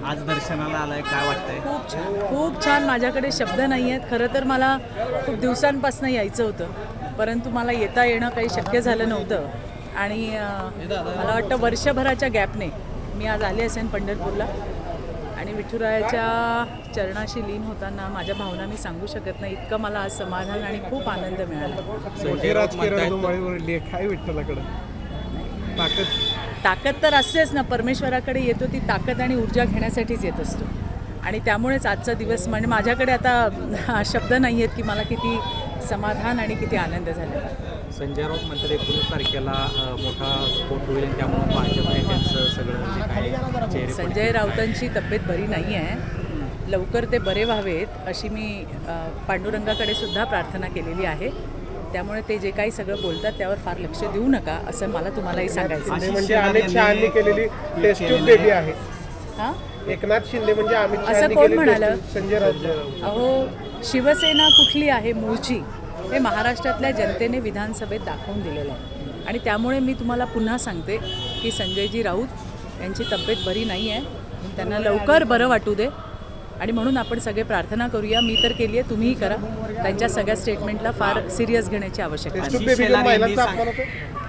आज दर्शनाला आलाय, काय वाटतंय? खूप छान, खूप छान. माझ्याकडे शब्द नाही आहेत. खरं तर मला खूप दिवसांपासून यायचं होतं, परंतु मला येता येणं काही शक्य झालं नव्हतं. आणि मला वाटतं वर्षभराच्या गॅपने मी आज आले असेन पंढरपूरला. आणि विठुरायाच्या चरणाशी लीन होताना माझ्या भावना मी सांगू शकत नाही. इतकं मला आज समाधान आणि खूप आनंद मिळाला. काय विठ्ठलाकडे ताकद तर असतेच ना, परमेश्वराकडे येतो ती ताकद आणि ऊर्जा घेण्यासाठीच येत असतो. आणि त्यामुळेच आजचा दिवस म्हणजे माझ्याकडे आता शब्द नाही आहेत की मला किती समाधान आणि किती आनंद झाला. संजय राऊत म्हणतात 19 तारखेला मोठा स्फोट होईल, त्यामुळे भाजप नेत्यांचं सगळं म्हणजे काय चेहरे संजय राऊतांची तब्येत बरी नाही आहे. लवकर ते बरे व्हावेत अशी मी पांडुरंगाकडे सुद्धा प्रार्थना केलेली आहे. त्यामुळे ते जे काही सगळं बोलतात त्यावर फार लक्ष देऊ नका असं मला तुम्हालाही सांगायचं. म्हणजे अमित शहांनी केलेली टेस्ट ट्यूब बेबी आहे. हां, एकनाथ शिंदे म्हणजे अमित असं शहांनी कोण केलेली म्हणालं? Test tube Sanjay Raut. अहो, शिवसेना कुठली आहे मूळची हे महाराष्ट्रातल्या जनतेने विधानसभेत दाखवून दिलेलं आहे. आणि त्यामुळे मी तुम्हाला पुन्हा सांगते की संजयजी राऊत यांची तब्येत बरी नाही आहे. त्यांना लवकर बरं वाटू दे. आणि म्हणून आपण सगळे प्रार्थना करूया. मी तर केली आहे, तुम्हीही करा. त्यांच्या सगळ्या स्टेटमेंटला फार सिरियस घेण्याची आवश्यकता टेस्ट आहे. ट्यूब बेबीचा महिलांचा अपमान होतो.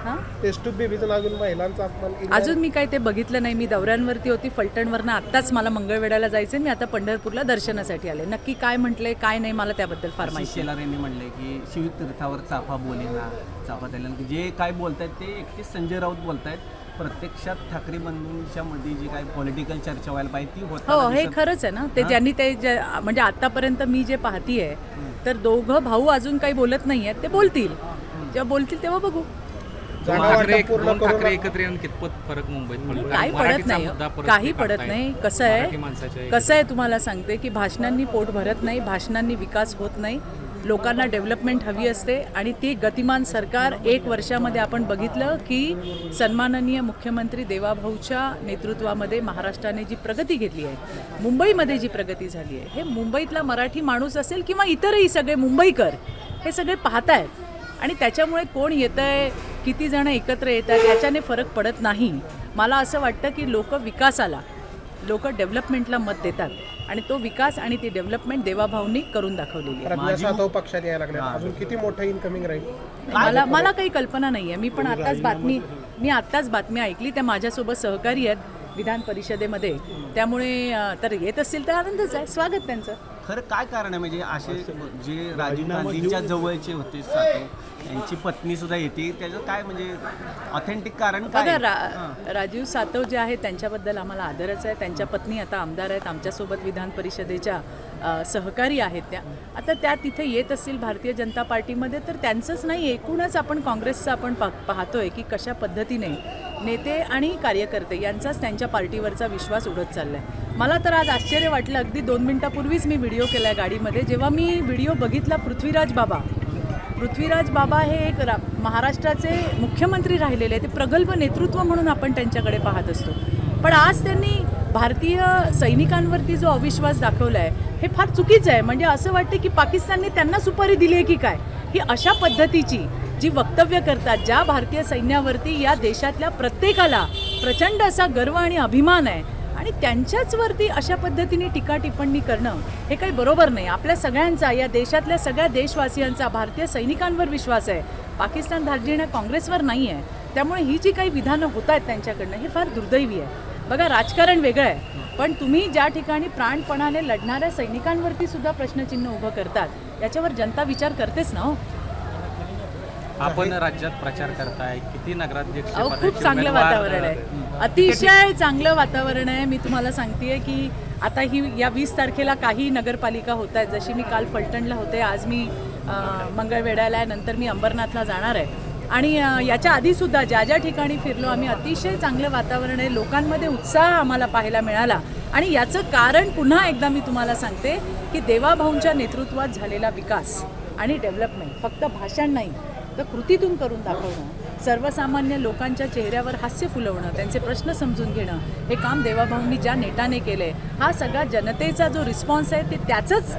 हां, टेस्ट ट्यूब बेबीचा अजून महिलांचा अपमान केला. अजून मी काही ते बघितलं नाही. मी दौऱ्यांवरती होती फलटणवरनं. आत्ताच मला मंगळवेढ्याला जायचं आहे. मी आता पंढरपूरला दर्शनासाठी आले. नक्की काय म्हटलंय काय नाही मला त्याबद्दल फार माहिती शेलार यांनी म्हणलंय की शिवतीर्थावर चाफा बोलेना, चाफा चालला, जे काय बोलतायत ते एकटेच संजय राऊत बोलतायत. प्रत्यक्षात ठाकरे बंधूंच्या मध्ये जी काही पॉलिटिकल चर्चा व्हायला पाहिजे ती होत. हो, हे खरंच आहे ना. ते ज्यांनी ते म्हणजे आतापर्यंत मी जे पाहतीये तर दोघं भाऊ अजून काही बोलत नाही आहेत. ते बोलतील, जेव्हा बोलतील तेव्हा बघू. ठाकरे एकत्र येऊन कितपत फरक मुंबईत पडतो? काही पडत नाही, काही पडत नाही. कसं आहे तुम्हाला सांगते की भाषणांनी पोट भरत नाही, भाषणांनी विकास होत नाही. लोकांना डेव्हलपमेंट हवी असते आणि ती गतिमान सरकार 1 वर्षामध्ये आपण बघितलं की सन्माननीय मुख्यमंत्री देवाभाऊच्या नेतृत्वामध्ये महाराष्ट्राने जी प्रगती घेतली आहे, मुंबईमध्ये जी प्रगती झाली आहे, हे मुंबईतला मराठी माणूस असेल किंवा इतरही सगळे मुंबईकर हे सगळे पाहतायत. आणि त्याच्यामुळे कोण येतं आहे, किती जण एकत्र येतात याच्याने फरक पडत नाही. मला असं वाटतं की लोक विकासाला, लोक डेव्हलपमेंटला मत देतात आणि तो विकास आणि ती डेव्हलपमेंट देवाभाऊंनी करून दाखवलेली आहे. प्रज्ञा सातव पक्षात यायला लागल्या. अजून किती मोठं इनकमिंग राहील मला काही कल्पना नाही आहे. मी आत्ताच बातमी ऐकली. त्या माझ्यासोबत सहकारी आहेत विधान परिषदेमध्ये. त्यामुळे तर येत असतील तर आनंदच आहे, स्वागत त्यांचं. खरं काय कारण आहे म्हणजे असे जे राजीव गांधींच्या जवळचे होते सातव, यांची पत्नी सुद्धा येते, त्याचं काय म्हणजे ऑथेंटिक कारण काय? बघा, राजीव सातव जे आहे त्यांच्याबद्दल आम्हाला आदरच आहे. त्यांच्या पत्नी आता आमदार आहेत, आमच्यासोबत विधान परिषदेच्या सहकारी आहेत त्या. आता त्या तिथे येत असतील भारतीय जनता पार्टीमध्ये तर त्यांचंच नाही, एकूणच आपण काँग्रेसचं आपण पाहतोय की कशा पद्धतीने नेते आणि कार्यकर्ते यांचाच त्यांच्या पार्टीवरचा विश्वास उडत चालला आहे. मला तर आज आश्चर्य वाटलं. अगदी 2 मिनिटापूर्वीच मी व्हिडिओ केला आहे गाडीमध्ये. जेव्हा मी व्हिडिओ बघितला, पृथ्वीराज बाबा हे एक महाराष्ट्राचे मुख्यमंत्री राहिलेले आहे. ते प्रगल्भ नेतृत्व म्हणून आपण त्यांच्याकडे पाहत असतो. पण आज त्यांनी भारतीय सैनिकांवरती जो अविश्वास दाखवला आहे हे फार चुकीचं आहे. म्हणजे असं वाटतं की पाकिस्तानने त्यांना सुपारी दिली आहे की काय. ही अशा पद्धतीची जी वक्तव्य करतात, ज्या भारतीय सैन्यावरती या देशातल्या प्रत्येकाला प्रचंड असा गर्व आणि अभिमान आहे, आणि त्यांच्याचवरती अशा पद्धतीने टीका टिप्पणी करणं हे काही बरोबर नाही. आपल्या सगळ्यांचा, या देशातल्या सगळ्या देशवासियांचा भारतीय सैनिकांवर विश्वास आहे, पाकिस्तान धार्जिण्या काँग्रेसवर नाही आहे. त्यामुळे ही जी काही विधानं होत आहेत त्यांच्याकडनं हे फार दुर्दैवी आहे. बघा, राजकारण वेगळं आहे, पण तुम्ही ज्या ठिकाणी प्राणपणाने लढणाऱ्या सैनिकांवरती सुद्धा प्रश्नचिन्ह उभं करतात याच्यावर जनता विचार करतेच ना. हो, आपण राज्यात प्रचार करताय, किती नगराध्यक्ष खूप चांगलं वातावरण आहे, अतिशय चांगलं वातावरण आहे. मी तुम्हाला सांगतेय की आता या 20 तारखेला काही नगरपालिका होत आहेत. जशी मी काल फलटणला होते, आज मी मंगळवेढ्याला आहे, नंतर मी अंबरनाथला जाणार आहे. आणि याच्या आधीसुद्धा ज्या ज्या ठिकाणी फिरलो आम्ही, अतिशय चांगलं वातावरण आहे. लोकांमध्ये उत्साह आम्हाला पाहायला मिळाला. आणि याचं कारण पुन्हा एकदा मी तुम्हाला सांगते की देवाभाऊंच्या नेतृत्वात झालेला विकास आणि डेव्हलपमेंट फक्त भाषण नाही तर कृतीतून करून दाखवणं, सर्वसामान्य लोकांच्या चेहऱ्यावर हास्य फुलवणं, त्यांचे प्रश्न समजून घेणं, हे काम देवाभाऊंनी ज्या नेटाने केलं आहे, हा सगळा जनतेचा जो रिस्पॉन्स आहे ते त्याचंच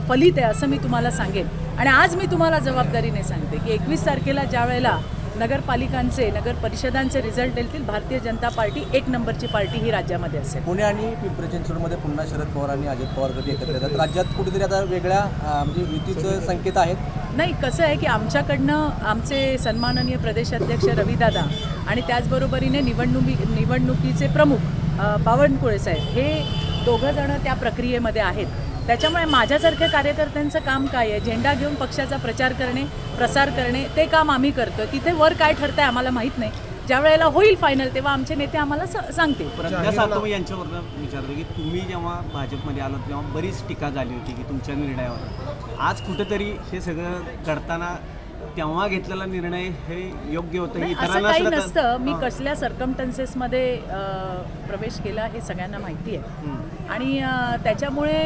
फलित आहे असं मी तुम्हाला सांगेन. आणि आज मी तुम्हाला जबाबदारीने सांगते की 21 तारखेला ज्या वेळेला नगरपालिकांचे नगर परिषदांचे रिझल्ट येतील, भारतीय जनता पार्टी 1 नंबरची पार्टी ही राज्यामध्ये असेल. पुणे आणि पिंपरी चिंचवडमध्ये पुन्हा शरद पवार आणि अजित पवार गट एकत्र येतात. राज्यात कुठेतरी आता वेगळ्या म्हणजे युतीचं संकेत आहेत. नाही, कसं आहे की आमच्याकडनं आमचे सन्माननीय प्रदेशाध्यक्ष रविदादा आणि त्याचबरोबरीने निवडणुकीचे प्रमुख बावनकुळे साहेब हे दोघं जण त्या प्रक्रियेमध्ये आहेत. त्याच्यामुळे माझ्यासारख्या कार्यकर्त्यांचं काम काय आहे, झेंडा घेऊन पक्षाचा प्रचार करणे, प्रसार करणे, ते काम आम्ही करतो. तिथे वर काय ठरतं आहे आम्हाला माहीत नाही. ज्या वेळेला होईल फायनल तेव्हा आमचे नेते आम्हाला सांगतील. प्रज्ञा सातव यांच्यावरनं विचारतो की तुम्ही जेव्हा भाजपमध्ये आलात तेव्हा बरीच टीका झाली होती की तुमच्या निर्णयावर. आज कुठेतरी हे सगळं करताना तेव्हा घेतलेला निर्णय हे योग्य होतं, नाही, असं इतरांना काही सुद्धा नसतं. मी कसल्या सर्कमटन्सेसमध्ये प्रवेश केला हे सगळ्यांना माहिती आहे. आणि त्याच्यामुळे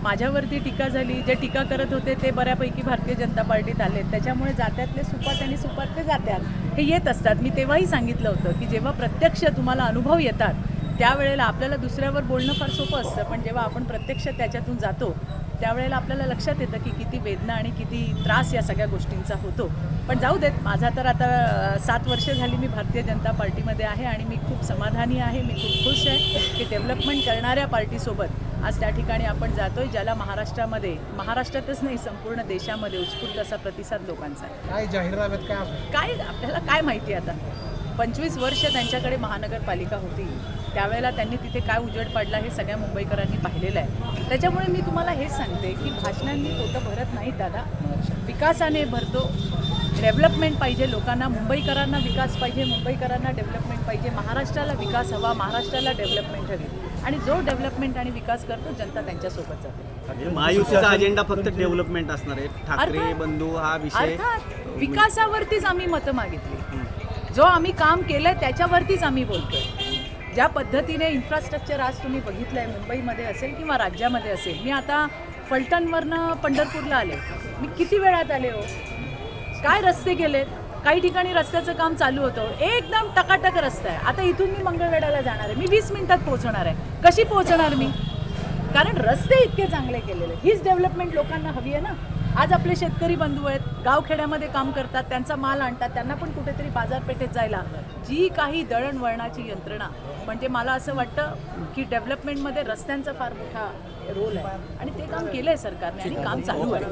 माझ्यावरती टीका झाली. जे टीका करत होते ते बऱ्यापैकी भारतीय जनता पार्टीत आले. त्याच्यामुळे जात्यातले सुपात आणि सुपातले जात्यात हे येत असतात. मी तेव्हाही सांगितलं होतं की जेव्हा प्रत्यक्ष तुम्हाला अनुभव येतात त्यावेळेला आपल्याला दुसऱ्यावर बोलणं फार सोपं असतं, पण जेव्हा आपण प्रत्यक्ष त्याच्यातून जातो त्यावेळेला आपल्याला लक्षात येतं की किती वेदना आणि किती त्रास या सगळ्या गोष्टींचा होतो. पण जाऊ देत, माझा तर आता 7 वर्ष झाली मी भारतीय जनता पार्टीमध्ये आहे आणि मी खूप समाधानी आहे. मी खूप खुश आहे की डेव्हलपमेंट करणाऱ्या पार्टीसोबत आज त्या ठिकाणी आपण जातोय, ज्याला महाराष्ट्रातच नाही संपूर्ण देशामध्ये उत्स्फूर्त असा प्रतिसाद लोकांचा आहे. काय जाहीरनाम्यात काय असतं? काय आपल्याला काय माहिती आता, 25 वर्ष त्यांच्याकडे महानगरपालिका होती, त्यावेळेला त्यांनी तिथे काय उजेड पडला हे सगळ्या मुंबईकरांनी पाहिलेलं आहे. त्याच्यामुळे मी तुम्हाला हेच सांगते की भाषणांनी पोटं भरत नाहीत दादा, विकासाने भरतो. डेव्हलपमेंट पाहिजे लोकांना, मुंबईकरांना विकास पाहिजे, मुंबईकरांना डेव्हलपमेंट पाहिजे, महाराष्ट्राला विकास हवा, महाराष्ट्राला डेव्हलपमेंट हवी. आणि जो डेव्हलपमेंट आणि विकास करतो जनता त्यांच्यासोबत जाते. महायुतीचा अजेंडा फक्त डेव्हलपमेंट असणार आहे. ठाकरे अर्थात. बंधू हा विषय अर्थात विकासावरतीच आम्ही मतं मागितली. जो आम्ही काम केलंय त्याच्यावरतीच आम्ही बोलतोय. ज्या पद्धतीने इन्फ्रास्ट्रक्चर आज तुम्ही बघितलं आहे मुंबईमध्ये असेल किंवा राज्यामध्ये असेल. मी आता फलटणवरनं पंढरपूरला आले, मी किती वेळात आले हो. काय रस्ते केलेत, काही ठिकाणी रस्त्याचं काम चालू होतं, एकदम टकाटक रस्ता आहे. आता इथून मी मंगळवेढ्याला जाणार आहे, मी 20 मिनिटात पोहोचणार आहे. कशी पोहोचणार मी, कारण रस्ते इतके चांगले केलेले. हीच डेव्हलपमेंट लोकांना हवी आहे ना. आज आपले शेतकरी बंधू आहेत, गावखेड्यामध्ये काम करतात, त्यांचा माल आणतात, त्यांना पण कुठेतरी बाजारपेठेत जायला जी काही दळणवळणाची यंत्रणा, म्हणजे मला असं वाटतं की डेव्हलपमेंटमध्ये रस्त्यांचा फार मोठा रोल आहे आणि ते काम केलं आहे सरकारने आणि काम चालू आहे.